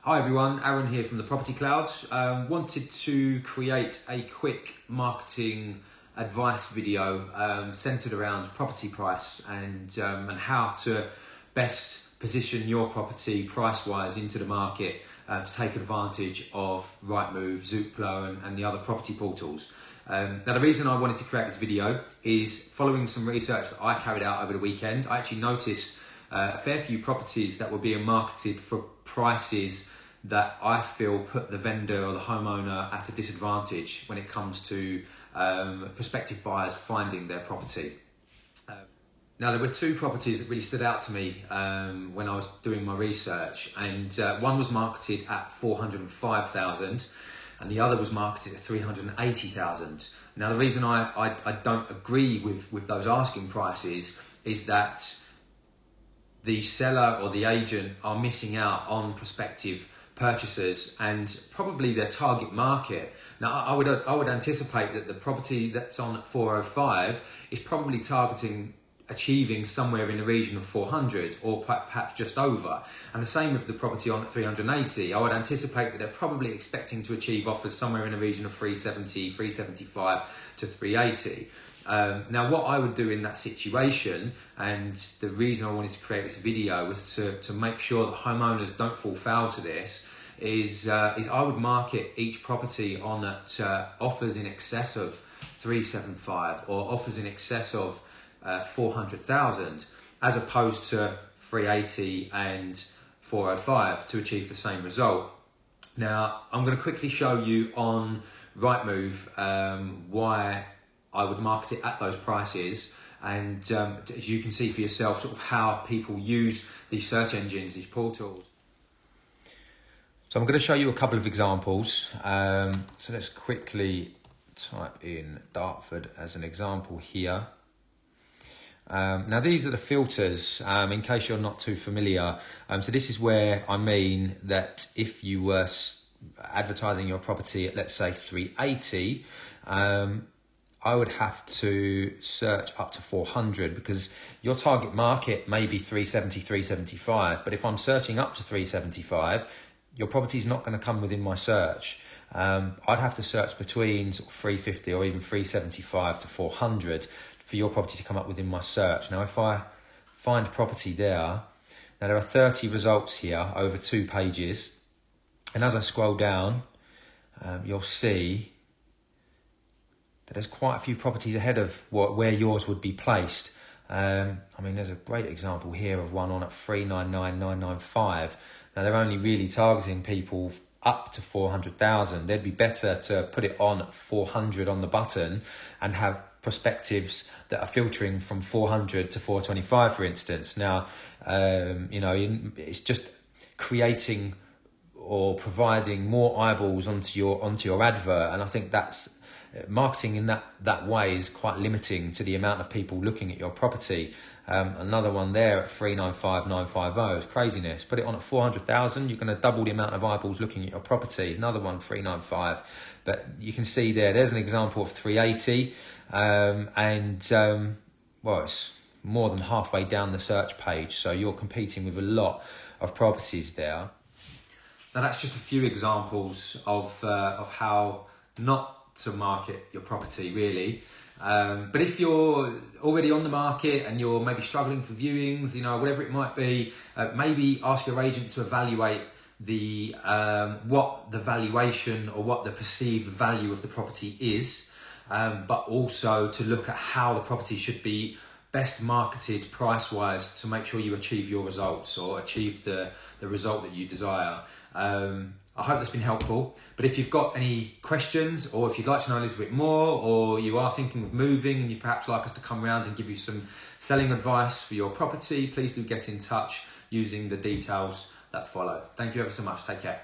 Hi everyone, Aaron here from the Property Cloud. Wanted to create a quick marketing advice video centered around property price and how to best position your property price-wise into the market to take advantage of Rightmove, Zoopla and the other property portals. Now the reason I wanted to create this video is following some research that I carried out over the weekend. I actually noticed a fair few properties that were being marketed for prices that I feel put the vendor or the homeowner at a disadvantage when it comes to prospective buyers finding their property. Now there were two properties that really stood out to me when I was doing my research, and one was marketed at 405,000 and the other was marketed at 380,000. Now the reason I don't agree with those asking prices is that the seller or the agent are missing out on prospective purchasers and probably their target market. Now I would anticipate that the property that's on at 405 is probably targeting achieving somewhere in the region of 400 or perhaps just over. And the same with the property on at 380. I would anticipate that they're probably expecting to achieve offers somewhere in the region of 370, 375 to 380. Now what I would do in that situation, and the reason I wanted to create this video was to make sure that homeowners don't fall foul to this, is I would market each property on at offers in excess of 375 or offers in excess of 400,000 as opposed to 380 and 405 to achieve the same result. Now I'm going to quickly show you on Rightmove why I would market it at those prices, and as you can see for yourself sort of how people use these search engines, these portals. So I'm going to show you a couple of examples. So let's quickly type in Dartford as an example here. Now these are the filters, in case you're not too familiar. So this is where I mean that if you were advertising your property at, let's say, 380, I would have to search up to 400 because your target market may be 370, 375. But if I'm searching up to 375, your property is not going to come within my search. I'd have to search between sort of 350 or even 375 to 400 for your property to come up within my search. Now, if I find property there, now there are 30 results here over 2 pages. And as I scroll down, you'll see that there's quite a few properties ahead of where yours would be placed. I mean, there's a great example here of one on at 399,995. Now, they're only really targeting people up to 400,000. They'd be better to put it on at 400 on the button and have prospectives that are filtering from 400 to 425, for instance. Now, it's just creating or providing more eyeballs onto your advert, and I think that's marketing in that way is quite limiting to the amount of people looking at your property. Another one there at 395,950 is craziness. Put it on at 400,000, you're going to double the amount of eyeballs looking at your property. Another one, 395. But you can see there's an example of 380, well, it's more than halfway down the search page, so you're competing with a lot of properties there. Now that's just a few examples of how not to market your property, really. But if you're already on the market and you're maybe struggling for viewings, whatever it might be, maybe ask your agent to evaluate the what the valuation or what the perceived value of the property is, but also to look at how the property should be best marketed price-wise to make sure you achieve your results or achieve the result that you desire. I hope that's been helpful, but if you've got any questions or if you'd like to know a little bit more, or you are thinking of moving and you'd perhaps like us to come around and give you some selling advice for your property, please do get in touch using the details that follow. Thank you ever so much. Take care.